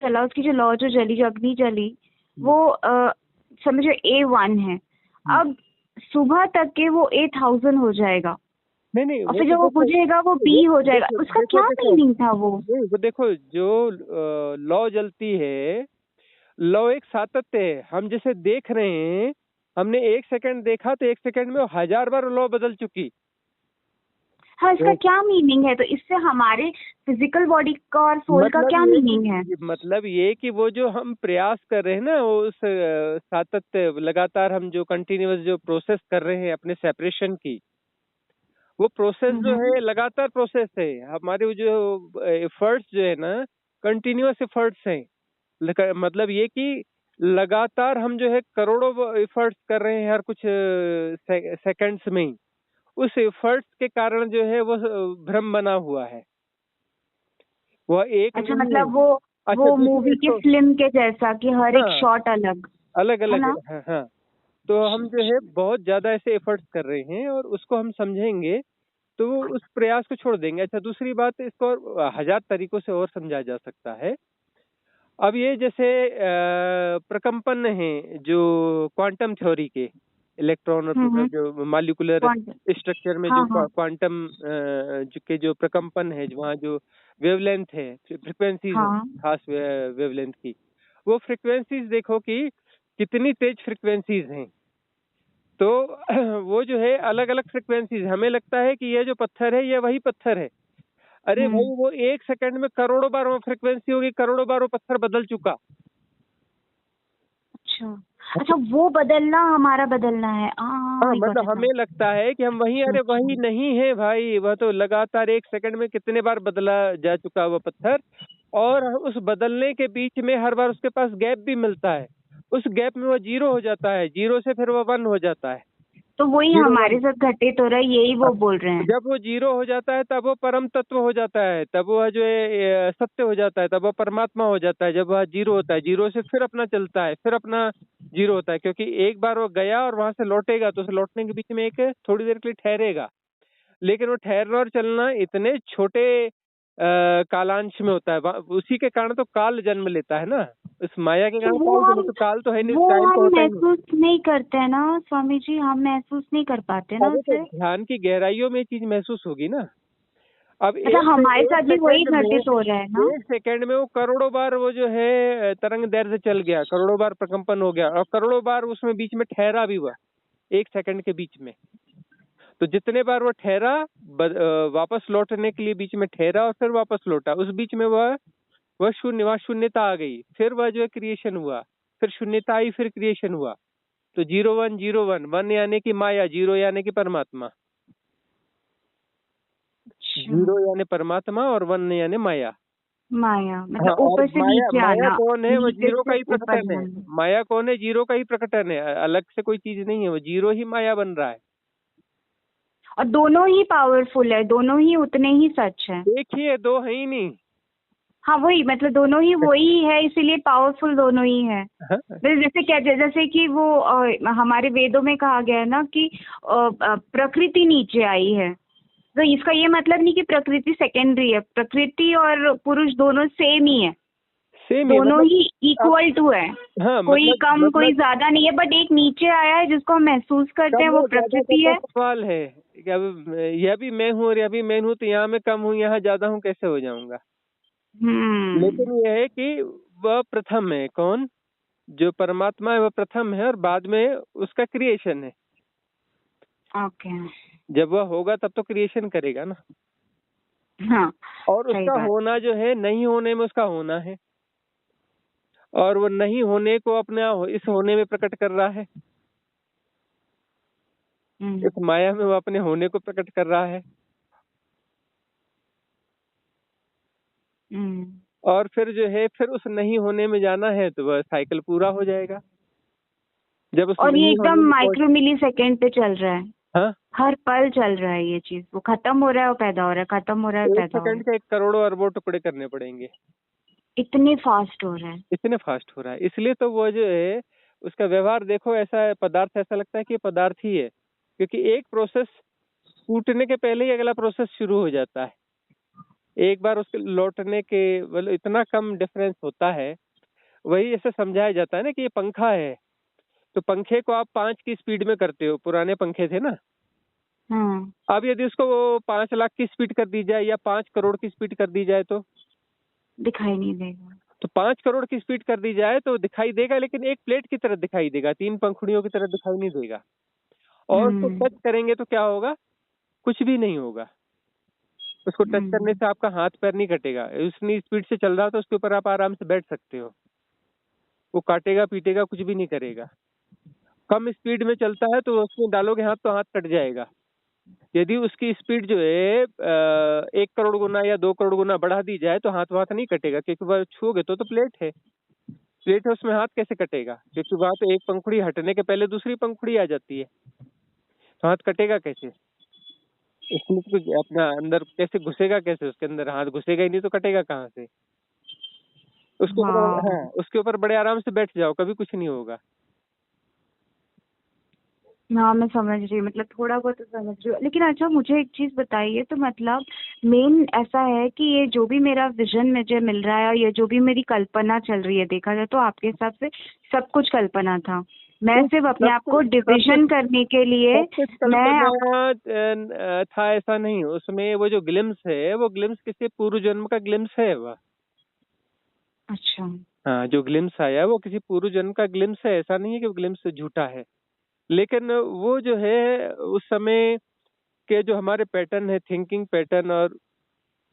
चला उसकी जो लौ जो जली, जो अग्नि जली, वो समझो A1 है। हम्म। अब सुबह तक के वो 8,000 हो जाएगा, नहीं नहीं, और वो फिर तो जब वो देखो, बुझेगा वो B हो जाएगा। देखो उसका देखो क्या देखो मीनिंग था वो? नहीं, वो देखो जो लौ जलती है, लौ एक सातत्य है। हम जैसे देख रहे हैं, हमने 1 सेकंड देखा तो 1 सेकंड में वो 1000 बार लौ बदल चुकी। हाँ, इसका तो क्या मीनिंग है? तो इससे हमारे फिजिकल बॉडी का और सोल का मतलब क्या ये मीनिंग है? कि मतलब ये कि वो जो हम प्रयास कर रहे हैं ना, वो उस सातत्य, लगातार हम जो कंटिन्यूअस जो प्रोसेस कर रहे हैं अपने सेपरेशन की, वो प्रोसेस जो हम्म। है लगातार प्रोसेस है। हमारे वो जो एफर्ट्स जो है ना, कंटिन्यूअस एफर्ट्स हैं। मतलब ये कि लगातार हम जो है करोड़ों एफर्ट्स कर रहे हैं हर कुछ सेकंड्स में ही। उस एफर्ट्स के कारण जो है वो भ्रम बना हुआ है, वह एक अच्छा, नहीं है। मतलब वो अच्छा, वो दूसरी मूवी के इसको, फिल्म के जैसा कि हर एक हाँ, शॉट अलग, अलग है अलग है, ना? हाँ हाँ। तो हम जो है बहुत ज्यादा ऐसे एफर्ट्स कर रहे हैं और उसको हम समझेंगे तो वो उस प्रयास को छोड़ देंगे। अच्छा, दूसरी बात, इसको और 1000 तरीकों से और समझा जा सकता है। अब ये जैसे प्रकम्पन है जो क्वांटम थ्योरी के, इलेक्ट्रॉन और हम्म। जो मॉलिक्यूलर कौन? स्ट्रक्चर में जो हाँ हाँ क्वांटम के जो प्रकम्पन है, वहाँ जो वेवलेंथ है, फ्रिक्वेंसीज है, हाँ। खास वेवलेंथ की, वो फ्रिक्वेंसीज देखो कि कितनी तेज फ्रिक्वेंसीज हैं। तो वो जो है अलग अलग फ्रिक्वेंसीज, हमें लगता है कि ये जो पत्थर है ये वही पत्थर है। अरे हम्म। भाई, वो 1 सेकंड में करोड़ों बार वो फ्रिक्वेंसी होगी, करोड़ों बार वो पत्थर बदल चुका। अच्छा। अच्छा, वो बदलना हमारा बदलना है। हाँ, आई गॉट मतलब इट नाउ। हमें लगता है कि हम वही, अच्छा अरे अच्छा। वही नहीं है भाई, वह तो लगातार 1 सेकंड में कितने बार बदला जा चुका हुआ पत्थर। और उस बदलने के बीच में हर बार उसके पास गैप भी मिलता है। उस गैप में वो जीरो हो जाता है, जीरो से फिर वो 1 हो जाता है। तो वही जीरो हमारे 1। साथ घटित हो रहा है, यही वो बोल रहे हैं। जब वो जीरो हो जाता है तब वो परम तत्व हो जाता है, तब वह जो है सत्य हो जाता है, तब वह परमात्मा हो जाता है। जब वह जीरो होता है, जीरो से फिर अपना चलता है, फिर अपना जीरो होता है, क्योंकि एक बार वो गया और वहां से लौटेगा तो उस लौटने के बीच में एक थोड़ी देर के लिए ठहरेगा। लेकिन वो ठहरना और चलना इतने छोटे कालांश में होता है, उसी के कारण तो काल जन्म लेता है ना। इस माया के तो कारण काल जन्म, तो काल तो है नहीं, वो टाइम तो हम होता ही नहीं। महसूस नहीं करते हैं ना स्वामी जी, हम महसूस नहीं कर पाते ना अरे तो उसे। ध्यान की गहराइयों में ये चीज महसूस होगी ना। अब अच्छा, हमारे एक साथ भी वही सेकंड में, घटित हो रहा है ना? 1 सेकंड में वो करोड़ों बार वो जो है तरंग दैर्ध्य चल गया, करोड़ों बार प्रकंपन हो गया, और करोड़ों बार उसमें बीच में ठहरा भी हुआ 1 सेकंड के बीच में। तो जितने बार वो ठहरा, वापस लौटने के लिए बीच में ठहरा और फिर वापस लौटा, उस बीच में वह शून्य, वहाँ शून्यता आ गई, फिर वह जो है क्रिएशन हुआ, फिर शून्यता आई, फिर क्रिएशन हुआ। तो 0 1 0 1, 1 यानी कि माया, 0 यानी कि परमात्मा। अच्छा। 0 यानी परमात्मा और 1 यानी माया। माया हाँ, मतलब और ऊपर से माया, नीचे माया आना, कौन है? वो नीचे जीरो का से ही ऊपर प्रकटन है। जाना। माया कौन है? जीरो का ही प्रकटन है, अलग से कोई चीज नहीं है, वो जीरो ही माया बन रहा है। और दोनों ही पावरफुल है, दोनों ही उतने ही सच है। एक ही है, दो है ही नहीं। हाँ वही, मतलब दोनों ही वही है, इसीलिए पावरफुल दोनों ही है। हाँ, जैसे क्या, जैसे कि वो हमारे वेदों में कहा गया है ना कि प्रकृति नीचे आई है। तो इसका ये मतलब नहीं कि प्रकृति सेकेंडरी है, प्रकृति और पुरुष दोनों सेम ही है, सेम है, दोनों मतलब ही इक्वल टू है। हाँ, कोई मतलब कम कोई ज्यादा नहीं है, बट एक नीचे आया है जिसको हम महसूस करते हैं, कम वो और ज्यादा प्रकृति का है। तो सवाल है कि अब यह भी मैं हूँ और यह भी मैं हूँ, तो यहाँ मैं कम हूँ, यहाँ ज्यादा हूँ, कैसे हो जाऊंगा? लेकिन यह है कि वह प्रथम है। कौन? जो परमात्मा है वह प्रथम है और बाद में उसका क्रिएशन है। ओके। जब वह होगा तब तो क्रिएशन करेगा ना। हाँ, और सही उसका बात। होना जो है, नहीं होने में उसका होना है, और वो नहीं होने को अपने इस होने में प्रकट कर रहा है। इस माया में वो अपने होने को प्रकट कर रहा है। और फिर जो है, फिर उस नहीं होने में जाना है तो वह साइकिल पूरा हो जाएगा। जब उस और ये नहीं होने एकदम में माइक्रो मिली सेकेंड पे चल रहा है, हाँ, हर पल चल रहा है ये चीज। वो खत्म हो रहा है, वो पैदा हो रहा है, खत्म हो रहा है, एक पैदा हो रहा सेकंड के 1 करोड़ों अरबों टुकड़े करने पड़ेंगे। है। इतने फास्ट हो रहा है। इतने फास्ट हो रहा है, इसलिए तो वो जो है उसका व्यवहार देखो, ऐसा है, पदार्थ ऐसा लगता है कि ये पदार्थ ही है, क्योंकि एक प्रोसेस टूटने के पहले ही अगला प्रोसेस शुरू हो जाता है। एक बार उसके लौटने के मतलब इतना कम डिफरेंस होता है। वही ऐसे समझाया जाता है ना कि ये पंखा है, तो पंखे को आप 5 की स्पीड में करते हो, पुराने पंखे थे ना। अब यदि उसको 5 लाख की स्पीड कर दी जाए या 5 करोड़ की स्पीड कर दी जाए तो दिखाई नहीं देगा। 5 करोड़ की स्पीड कर दी जाए तो दिखाई देगा, लेकिन एक प्लेट की तरह दिखाई देगा, 3 पंखुड़ियों की तरह दिखाई नहीं देगा। और उसको टच करेंगे तो क्या होगा? कुछ भी नहीं होगा। उसको टच करने से आपका हाथ पैर नहीं कटेगा। उतनी स्पीड से चल रहा तो उसके ऊपर आप आराम से बैठ सकते हो। वो काटेगा पीटेगा कुछ भी नहीं करेगा। कम स्पीड में चलता है तो उसमें डालोगे हाथ तो हाथ कट जाएगा। यदि उसकी स्पीड जो है 1 करोड़ गुना या 2 करोड़ गुना बढ़ा दी जाए तो हाथ वाथ नहीं कटेगा, क्योंकि वह छूओगे तो प्लेट है। प्लेट है, उसमें हाथ कैसे कटेगा? क्योंकि वहां तो एक पंखुड़ी हटने के पहले दूसरी पंखुड़ी आ जाती है, तो हाथ कटेगा कैसे? इसमें तो अपना अंदर कैसे घुसेगा, कैसे उसके अंदर हाथ घुसेगा ही नहीं तो कटेगा कहाँ से? उसके ऊपर, हाँ, उसके ऊपर बड़े आराम से बैठ जाओ, कभी कुछ नहीं होगा। हाँ, मैं समझ रही हूँ, मतलब थोड़ा बहुत तो समझ रही हूँ। लेकिन अच्छा, मुझे एक चीज बताइए, तो मतलब मेन ऐसा है कि ये जो भी मेरा विजन मुझे मिल रहा है, ये जो भी मेरी कल्पना चल रही है, देखा जाए तो आपके हिसाब से सब कुछ कल्पना था। मैं सिर्फ अपने आप को डिविजन करने के लिए था, ऐसा नहीं। उसमें वो जो ग्लिम्स है, वो ग्लिम्स किसी पूर्व जन्म का ग्लिम्स है वह। अच्छा। हाँ, जो ग्लिम्स आया वो किसी पूर्व जन्म का ग्लिम्स है, ऐसा नहीं है कि वो ग्लिम्स झूठा है। लेकिन वो जो है उस समय के जो हमारे पैटर्न है, थिंकिंग पैटर्न, और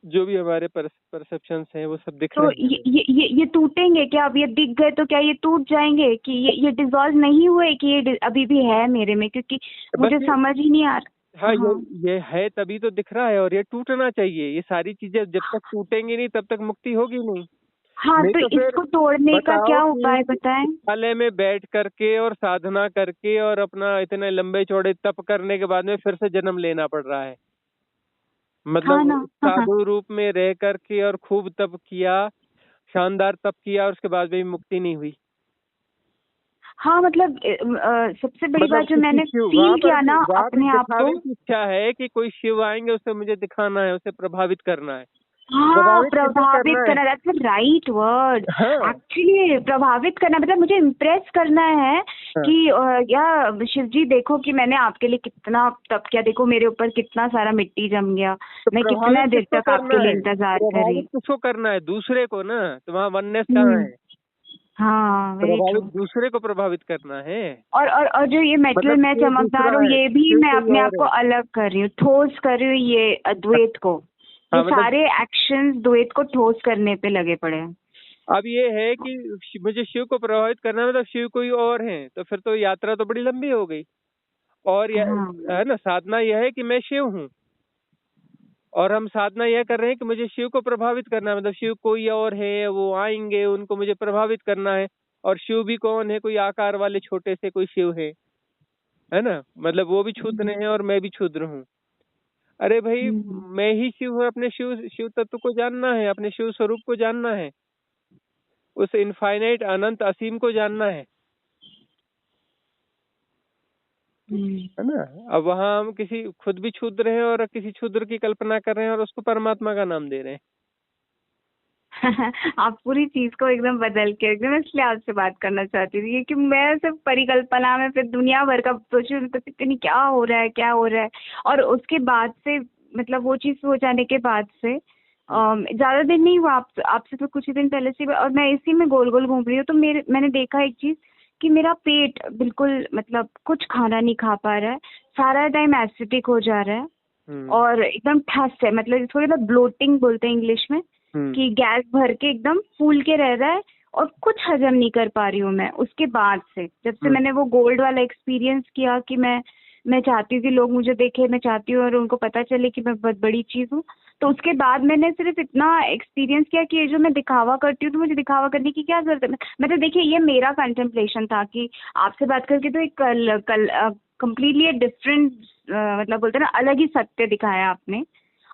जो भी हमारे परसेप्शंस हैं वो सब दिख तो रहे हैं। ये टूटेंगे क्या? अब ये दिख गए तो क्या ये टूट जाएंगे कि ये डिसॉल्व नहीं हुए कि ये अभी भी है मेरे में? क्योंकि मुझे समझ ही नहीं आ रहा। हाँ, ये है तभी तो दिख रहा है, और ये टूटना चाहिए। ये सारी चीजें जब तक टूटेंगी नहीं तब तक मुक्ति होगी नहीं। हाँ, नहीं तो फिर इसको तोड़ने का बताओ क्या कि उपाय बताएं? हिमालय में बैठ करके और साधना करके और अपना इतने लंबे चौड़े तप करने के बाद में फिर से जन्म लेना पड़ रहा है। हाँ मतलब ना। साधु रूप में रह करके और खूब तप किया, शानदार तप किया, और उसके बाद भी मुक्ति नहीं हुई। हाँ, मतलब सबसे बड़ी बात जो मैंने फील किया ना वहाँ पर अपने आप को। दिखावे की इच्छा है कि कोई शिव आएंगे, उसे मुझे दिखाना है, उसे प्रभावित करना है। हाँ, किसे प्रभावित करना है? करना, दैट्स द राइट वर्ड। हाँ, एक्चुअली प्रभावित करना मतलब मुझे इम्प्रेस करना है हाँ। कि या शिव जी देखो कि मैंने आपके लिए कितना तप किया, देखो मेरे ऊपर कितना सारा मिट्टी जम गया, तो मैं कितना देर तक आपके लिए इंतजार करी। प्रभावित किसको करना है? दूसरे को ना। तो वहाँ वननेस कहाँ है? हाँ, वेरी ट्रू। दूसरे को प्रभावित करना है। और जो ये मेटल मैं शिव चमकदार दूसरा हूँ, है, ये भी शिव मैं कोई अपने आप और को है। अलग कर रही हूँ, ठोस कर रही हूँ ये अद्वैत को। ये हाँ, मतलब सारे एक्शंस द्वैत को ठोस करने पे लगे पड़े हैं। अब ये है कि मुझे शिव को प्रभावित करना है, मतलब शिव कोई और है, तो फिर तो यात्रा तो बड़ी लंबी हो गई। और है ना, साधना यह है कि मैं शिव हूँ, और हम साधना यह कर रहे हैं कि मुझे शिव को प्रभावित करना है, मतलब शिव कोई और है, वो आएंगे, उनको मुझे प्रभावित करना है। और शिव भी कौन है? कोई आकार वाले छोटे से कोई शिव है ना। मतलब वो भी क्षुद्र हैं और मैं भी क्षुद्र हूँ। अरे भाई, मैं ही शिव हूँ। अपने शिव शिव तत्व को जानना है, अपने शिव स्वरूप को जानना है, उस इनफाइनाइट अनंत असीम को जानना है। है ना। अब वहाँ हम किसी खुद भी क्षुद्र हैं और किसी क्षुद्र की कल्पना कर रहे हैं और उसको परमात्मा का नाम दे रहे हैं। आप पूरी चीज को एकदम बदल के एकदम, इसलिए आपसे बात करना चाहती थी, क्योंकि मैं सिर्फ परिकल्पना में फिर दुनिया भर का सोच रही हूँ, पता नहीं क्या हो रहा है क्या हो रहा है। और उसके बाद से मतलब वो चीज हो जाने के बाद से ज्यादा दिन नहीं हुआ, आपसे तो कुछ ही दिन पहले से, और मैं इसी में गोल गोल घूम रही हूँ। तो मैंने देखा एक चीज कि मेरा पेट बिल्कुल मतलब कुछ खाना नहीं खा पा रहा है, सारा टाइम एसिडिक हो जा रहा है और एकदम ठस है, मतलब थोड़ी ना ब्लोटिंग बोलते हैं इंग्लिश में, कि गैस भर के एकदम फूल के रह रहा है और कुछ हजम नहीं कर पा रही हूँ मैं। उसके बाद से जब से मैंने वो गोल्ड वाला एक्सपीरियंस किया कि मैं चाहती हूँ कि लोग मुझे देखें, मैं चाहती हूँ और उनको पता चले कि मैं बहुत बड़ी चीज हूँ, तो उसके बाद मैंने सिर्फ इतना एक्सपीरियंस किया कि ये जो मैं दिखावा करती हूँ तो मुझे दिखावा करने की क्या जरूरत है। मतलब देखिए ये मेरा कंटेम्पलेशन था कि आपसे बात करके तो एक कल कंप्लीटली डिफरेंट मतलब बोलते हैं ना अलग ही सत्य दिखाया आपने।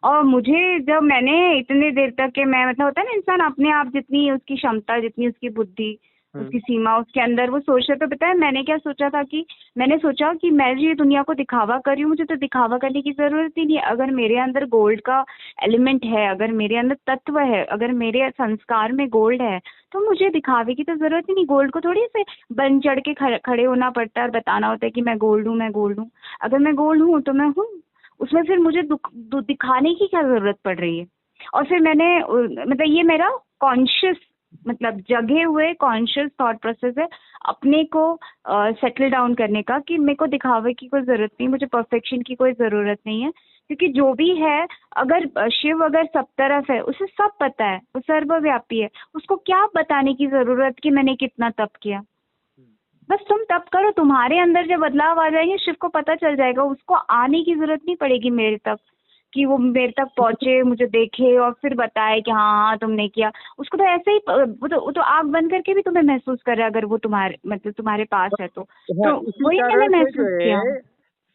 और मुझे जब मैंने इतने देर तक के मैं मतलब होता है ना इंसान अपने आप जितनी उसकी क्षमता जितनी उसकी बुद्धि उसकी सीमा उसके अंदर वो सोच रहे, तो पता है मैंने क्या सोचा था कि मैंने सोचा कि मैं जो ये दुनिया को दिखावा कर रही हूँ मुझे तो दिखावा करने की जरूरत ही नहीं है। अगर मेरे अंदर गोल्ड का एलिमेंट है, अगर मेरे अंदर तत्व है, अगर मेरे संस्कार में गोल्ड है, तो मुझे दिखावे की तो जरूरत ही नहीं। गोल्ड को थोड़ी से बन चढ़ के खड़े होना पड़ता है और बताना होता है कि मैं गोल्ड हूँ मैं गोल्ड हूँ। अगर मैं गोल्ड हूँ तो मैं हूँ, उसमें फिर मुझे दिखाने की क्या जरूरत पड़ रही है। और फिर मैंने मतलब ये मेरा कॉन्शियस मतलब जगे हुए कॉन्शियस थॉट प्रोसेस है अपने को सेटल डाउन करने का, कि मेरे को दिखावे की कोई जरूरत नहीं, मुझे परफेक्शन की कोई जरूरत नहीं है, क्योंकि जो भी है अगर शिव अगर सब तरफ है उसे सब पता है, वो सर्वव्यापी है, उसको क्या बताने की जरूरत कि मैंने कितना तप किया। बस तुम तप करो, तुम्हारे अंदर जब बदलाव आ जाएंगे शिव को पता चल जाएगा, उसको आने की जरूरत नहीं पड़ेगी मेरे तक कि वो मेरे तक पहुंचे मुझे देखे और फिर बताए कि हाँ हाँ तुमने किया। उसको तो ऐसे ही वो तो आंख बंद करके भी तुम्हें महसूस करे अगर वो तुम्हारे मतलब तुम्हारे पास है तो इसी वही मैंने कारण से जो महसूस किया। है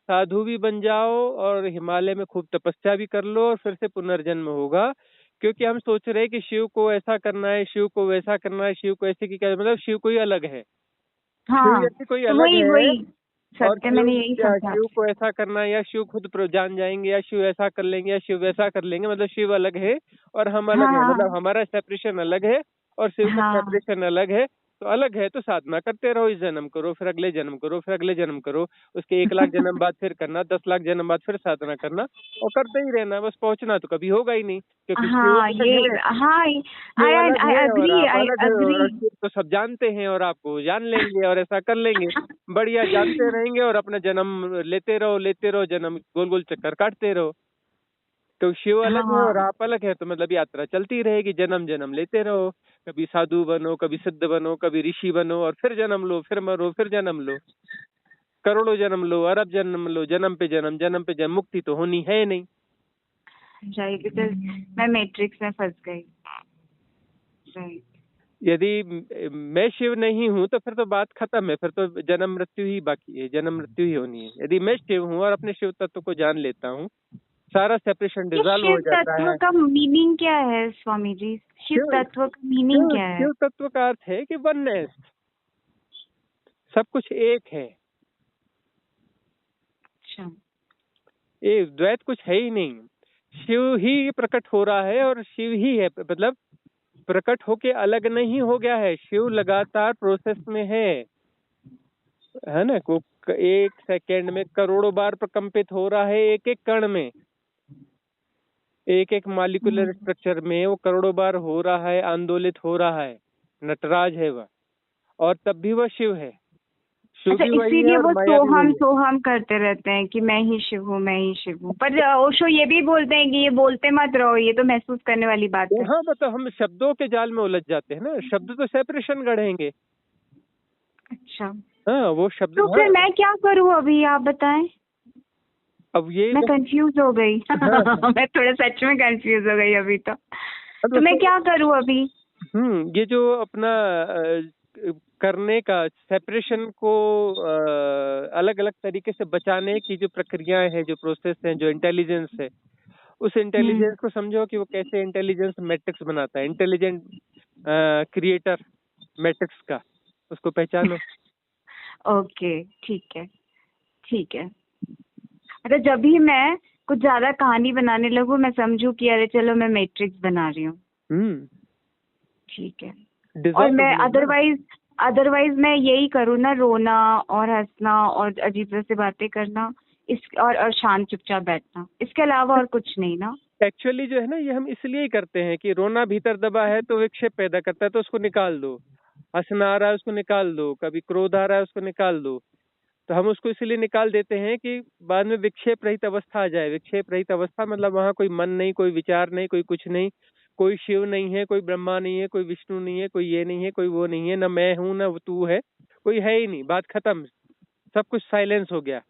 साधु भी बन जाओ और हिमालय में खूब तपस्या भी कर लो और फिर से पुनर्जन्म होगा। क्योंकि हम सोच रहे हैं कि शिव को ऐसा करना है, शिव को वैसा करना है, शिव को ऐसे की क्या मतलब शिव कोई अलग है, शिव हाँ जैसे कोई तो अलग वही है। वही और सत्य मैंने यही समझा। शिव को ऐसा करना है या शिव खुद जान जाएंगे या शिव ऐसा कर लेंगे या शिव वैसा कर लेंगे, मतलब शिव अलग है और हम अलग है, हाँ मतलब हमारा सेपरेशन अलग है और शिव का हाँ सेपरेशन अलग है। तो अलग है तो साधना करते रहो, इस जन्म करो फिर अगले जन्म करो फिर अगले जन्म करो, उसके 1 लाख जन्म बाद फिर करना, 10 लाख जन्म बाद फिर साधना करना और करते ही रहना, बस पहुंचना तो कभी होगा ही नहीं क्योंकि शिव हाँ अलग ये है। हाँ शिव अलग आई है और अग्री आप आई अलग है अग्री। और शिव तो सब जानते हैं और आपको जान लेंगे और ऐसा कर लेंगे। बढ़िया, जानते रहेंगे और अपना जन्म लेते रहो जन्म गोल गोल चक्कर काटते रहो। तो शिव अलग है और हाँ आप अलग है तो मतलब यात्रा चलती रहेगी, जन्म जन्म लेते रहो, कभी साधु बनो कभी सिद्ध बनो कभी ऋषि बनो और फिर जन्म लो फिर मरो फिर जन्म लो, करोड़ों जन्म लो अरब जन्म लो, जन्म पे जन्म, मुक्ति तो होनी है नहीं। राइट, बिकॉज मैं मैट्रिक्स में फंस गई। राइट। यदि मैं शिव नहीं हूँ तो फिर तो बात खत्म है, फिर तो जन्म मृत्यु ही बाकी है, जन्म मृत्यु ही होनी है। यदि मैं शिव हूँ और अपने शिव तत्व को जान लेता हूँ, सारा सेपरेशन ये डिजॉल्व शिव हो जाता तत्व है। का मीनिंग क्या है स्वामी जी? शिव शिव तत्व का मीनिंग क्या है? शिव तत्व का अर्थ है कि वननेस, सब कुछ एक है, अच्छा। ये द्वैत कुछ है ही नहीं। शिव ही प्रकट हो रहा है और शिव ही है, मतलब प्रकट होके अलग नहीं हो गया है, शिव लगातार प्रोसेस में है ना। को 1 सेकेंड में करोड़ों बार प्रकंपित हो रहा है, एक एक कण में, एक एक मॉलिक्यूलर स्ट्रक्चर में वो करोड़ों बार हो रहा है, आंदोलित हो रहा है। नटराज है वह और तब भी वह शिव है, शिव अच्छा, भी वही है इसीलिए और वो माया भी वही है। सोहम करते रहते हैं कि मैं ही शिव हूँ मैं ही शिव हूँ, पर ओशो ये भी बोलते हैं कि ये बोलते मत रहो, ये तो महसूस करने वाली बात है। हाँ मतलब हम शब्दों के जाल में उलझ जाते हैं ना, शब्द तो सेपरेशन गढ़ेंगे। अच्छा, हाँ वो शब्द, तो हाँ फिर मैं क्या करूँ अभी आप बताएं? अब ये मैं कंफ्यूज हो गई। हाँ मैं थोड़ा सच में कंफ्यूज हो गई अभी तो मैं तो क्या करूँ अभी? ये जो अपना करने का सेपरेशन को अलग अलग तरीके से बचाने की जो प्रक्रियाएं हैं, जो प्रोसेस हैं, जो इंटेलिजेंस है, उस इंटेलिजेंस को समझो कि वो कैसे इंटेलिजेंस मैट्रिक्स बनाता है, इंटेलिजेंट क्रिएटर मैट्रिक्स का, उसको पहचानो। ओके, ठीक है ठीक है। अच्छा, जब भी मैं कुछ ज्यादा कहानी बनाने लगूं, मैं समझूं कि अरे चलो मैं मैट्रिक्स बना रही हूँ। ठीक है। और डिजॉल्व मैं होने ना। अदरवाइज मैं यही करूँ ना, रोना और हंसना और अजीब से बातें करना, इस और शांत चुपचाप बैठना, इसके अलावा और कुछ नहीं ना? एक्चुअली जो है ना, ये हम इसलिए ही करते हैं कि रोना भीतर दबा है तो विक्षेप पैदा करता है, तो उसको निकाल दो। हंसना आ रहा है उसको निकाल दो, कभी क्रोध आ रहा है उसको निकाल दो। तो हम उसको इसलिए निकाल देते हैं कि बाद में विक्षेप रहित अवस्था आ जाए। विक्षेप रहित अवस्था मतलब वहाँ कोई मन नहीं, कोई विचार नहीं, कोई कुछ नहीं, कोई शिव नहीं है, कोई ब्रह्मा नहीं है, कोई विष्णु नहीं है, कोई ये नहीं है, कोई वो नहीं है, ना मैं हूँ ना तू है, कोई है ही नहीं, बात खत्म, सब कुछ साइलेंस हो गया।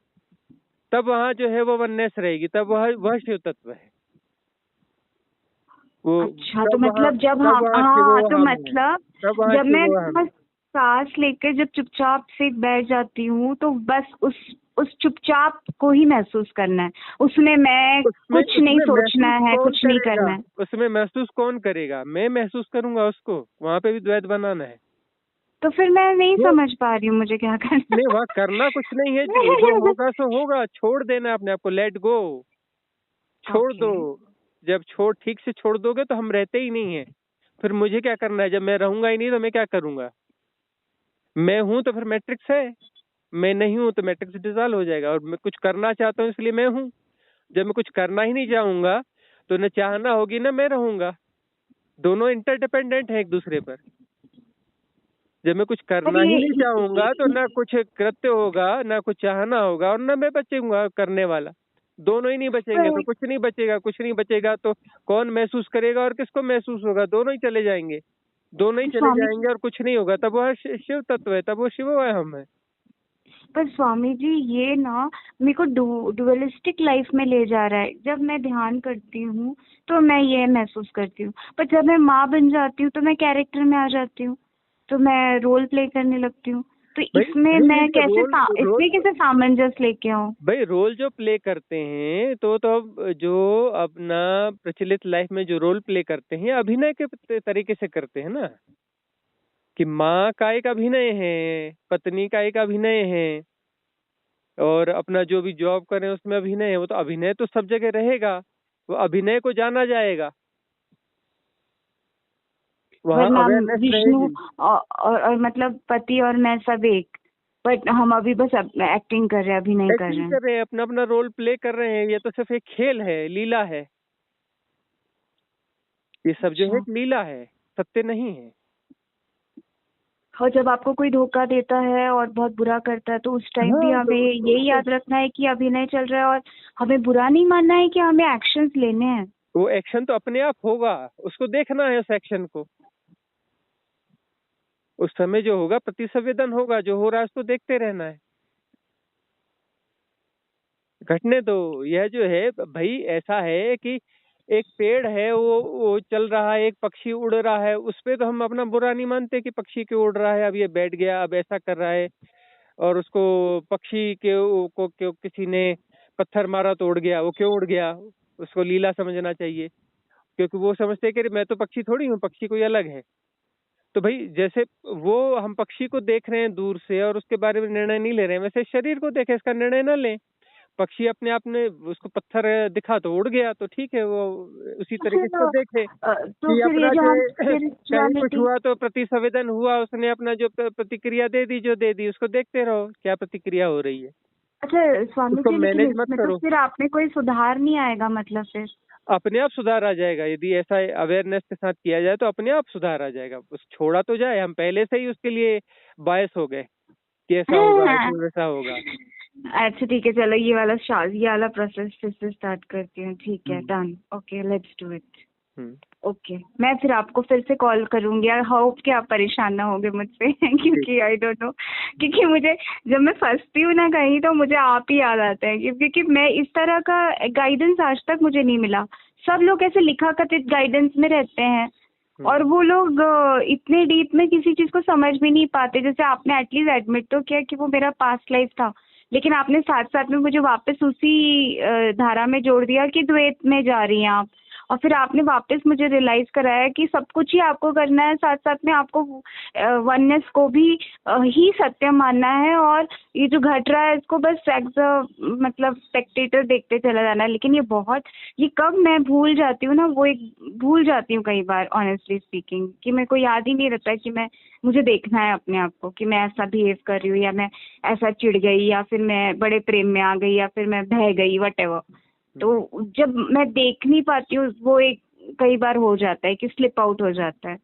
तब वहाँ जो है वो वननेस रहेगी, तब वह शिव तत्व है वो। अच्छा, तो तब वहाँ मतलब जब तब हम, वहाँ हाँ, तो शिवोहम है। मतलब तब वहाँ जब मैं शिवोहम बस सांस लेकर जब चुपचाप से बैठ जाती हूँ, तो बस उस चुपचाप को ही महसूस करना है, उसमें मैं उसमें कुछ नहीं उसमें सोचना महसूस है, कौन कुछ नहीं करेगा? करना है। उसमें महसूस कौन करेगा? मैं महसूस करूंगा उसको। वहां पे भी द्वैत बनाना है। तो फिर मैं नहीं वो समझ पा रही हूँ मुझे क्या करना नहीं, वहाँ करना कुछ नहीं है, जो होगा सो होगा। छोड़ देना है अपने आप को, लेट गो, छोड़ ओके। दो। जब ठीक से छोड़ दोगे तो हम रहते ही नहीं है। फिर मुझे क्या करना है? जब मैं रहूंगा ही नहीं तो मैं क्या करूंगा? मैं हूं तो फिर मैट्रिक्स है, मैं नहीं हूं तो मैट्रिक्स डिसॉल्व हो जाएगा। और मैं कुछ करना चाहता हूँ इसलिए मैं हूं। जब मैं कुछ करना ही नहीं चाहूंगा तो न चाहना होगी ना मैं रहूंगा। दोनों इंटरडिपेंडेंट है एक दूसरे पर। जब मैं कुछ पर करना ही नहीं चाहूंगा तो ना कुछ कृत्य होगा, ना कुछ चाहना होगा, और ना मैं बचूंगा करने वाला। दोनों ही नहीं बचेंगे तो कुछ नहीं बचेगा। कुछ नहीं बचेगा तो कौन महसूस करेगा और किसको महसूस होगा? दोनों ही चले जाएंगे। दोनों ही चले स्वामी जाएंगे और कुछ नहीं होगा। तब वह शिव तत्व है, तब वो शिव है, हम है। पर स्वामी जी, ये ना मेरे को डुअलिस्टिक लाइफ में ले जा रहा है। जब मैं ध्यान करती हूँ तो मैं ये महसूस करती हूँ, पर जब मैं माँ बन जाती हूँ तो मैं कैरेक्टर में आ जाती हूँ, तो मैं रोल प्ले करने लगती हूँ। तो भाई इसमें धीरे मैं धीरे रोल रोल इसमें कैसे सामंजस्य लेके आऊँ? भाई रोल जो प्ले करते हैं तो अब जो अपना प्रचलित लाइफ में जो रोल प्ले करते हैं अभिनय के तरीके से करते हैं ना। कि माँ का एक अभिनय है, पत्नी का एक अभिनय है, और अपना जो भी जॉब करें उसमें अभिनय है। वो तो अभिनय तो सब जगह रहेगा, वो अभिनय को जाना जाएगा, वहाँ वरना अवेयरनेस विष्णु रहेगी। और मतलब पति और मैं सब एक, बट हम अभी बस एक्टिंग कर रहे हैं, अभिनय कर एक्टिंग रहे हैं। कर रहे हैं, अपना अपना रोल प्ले कर रहे हैं। ये तो सिर्फ एक खेल है, लीला है। ये सब जो है अच्छा। एक लीला है, सत्य नहीं है। और जब आपको कोई धोखा देता है और बहुत बुरा करता है, तो उस टाइम भी हाँ, हमें तो यही याद रखना है कि अभिनय चल रहा है, और हमें बुरा नहीं मानना है कि हमें एक्शंस लेने हैं। वो एक्शन तो अपने आप होगा, उसको देखना है उस एक्शन को। उस समय जो होगा प्रतिसंवेदन होगा, जो हो रहा है उसको देखते रहना है। घटने दो। यह जो है भाई ऐसा है कि एक पेड़ है, वो चल रहा है, एक पक्षी उड़ रहा है, उस पे तो हम अपना बुरा नहीं मानते कि पक्षी क्यों उड़ रहा है, अब ये बैठ गया, अब ऐसा कर रहा है। और उसको पक्षी को क्यों किसी ने पत्थर मारा तो उड़ गया, वो क्यों उड़ गया, उसको लीला समझना चाहिए। क्योंकि वो समझते हैं कि मैं तो पक्षी थोड़ी हूँ, पक्षी कोई अलग है। तो भाई जैसे वो हम पक्षी को देख रहे हैं दूर से और उसके बारे में निर्णय नहीं ले रहे हैं, वैसे शरीर को देखे इसका निर्णय न लें। पक्षी अपने आप में उसको पत्थर दिखा तो उड़ गया, तो ठीक है, वो उसी तो तरीके फिर से उसको देखे तो कि फिर ये अपना जो जो हम है कहीं कुछ स्पिरिचुअलिटी। हुआ तो प्रतिसंवेदन हुआ, उसने अपना जो प्रतिक्रिया दे दी, जो दे दी उसको देखते रहो क्या प्रतिक्रिया हो रही है। अच्छा स्वामी उसको जी, लेकिन मैनेज मत इसमें तो करो, फिर आप में कोई सुधार नहीं आएगा मतलब फिर? अपने आप सुधार आ जाएगा। यदि ऐसा अवेयरनेस के साथ किया जाए तो अपने आप सुधार आ जाएगा। उस छोड़ा तो जाए, हम पहले से ही उसके लिए बायस हो गए कि ऐसा होगा, ऐसा वैसा होगा। अच्छा ठीक है, चलो ये वाला प्रोसेस फिर से स्टार्ट करती हूँ। ठीक है, hmm. Done, okay, let's do it. Hmm. Okay, मैं फिर आपको फिर से कॉल करूंगी, और होप कि आप परेशान ना होगे मुझसे ठीक। क्योंकि आई डोंट नो, क्योंकि मुझे जब मैं फंसती हूँ ना कहीं, तो मुझे आप ही याद आते हैं, क्योंकि मैं इस तरह का गाइडेंस आज तक मुझे नहीं मिला। सब लोग ऐसे लिखा कथित गाइडेंस में रहते हैं, और वो लोग इतने डीप में किसी चीज को समझ भी नहीं पाते। जैसे आपने एटलीस्ट एडमिट तो किया कि वो मेरा पास्ट लाइफ था, लेकिन आपने साथ साथ में मुझे वापस उसी धारा में जोड़ दिया कि द्वैत में जा रही हैं आप, और फिर आपने वापस मुझे रियलाइज कराया कि सब कुछ ही आपको करना है, साथ साथ में आपको वननेस को भी ही सत्य मानना है, और ये जो घट रहा है इसको बस मतलब स्पेक्टेटर देखते चला जाना है। लेकिन ये कब मैं भूल जाती हूँ ना, वो एक भूल जाती हूँ कई बार ऑनेस्टली स्पीकिंग, कि मेरे को याद ही नहीं रहता कि मुझे देखना है अपने आप को कि मैं ऐसा बिहेव कर रही हूँ, या मैं ऐसा चिढ़ गई, या फिर मैं बड़े प्रेम में आ गई, या फिर मैं बह गई, वटेवर। तो जब मैं देख नहीं पाती हूँ, वो एक कई बार हो जाता है कि स्लिप आउट हो जाता है।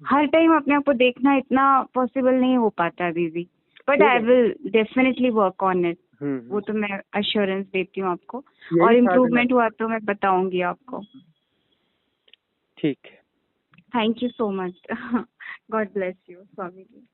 हर टाइम अपने आप को देखना इतना पॉसिबल नहीं हो पाता अभी भी, but I will definitely work on it. वो तो मैं अश्योरेंस देती हूँ आपको, और इम्प्रूवमेंट हुआ तो मैं बताऊंगी आपको। ठीक है, thank you so much. God bless you Swami ji.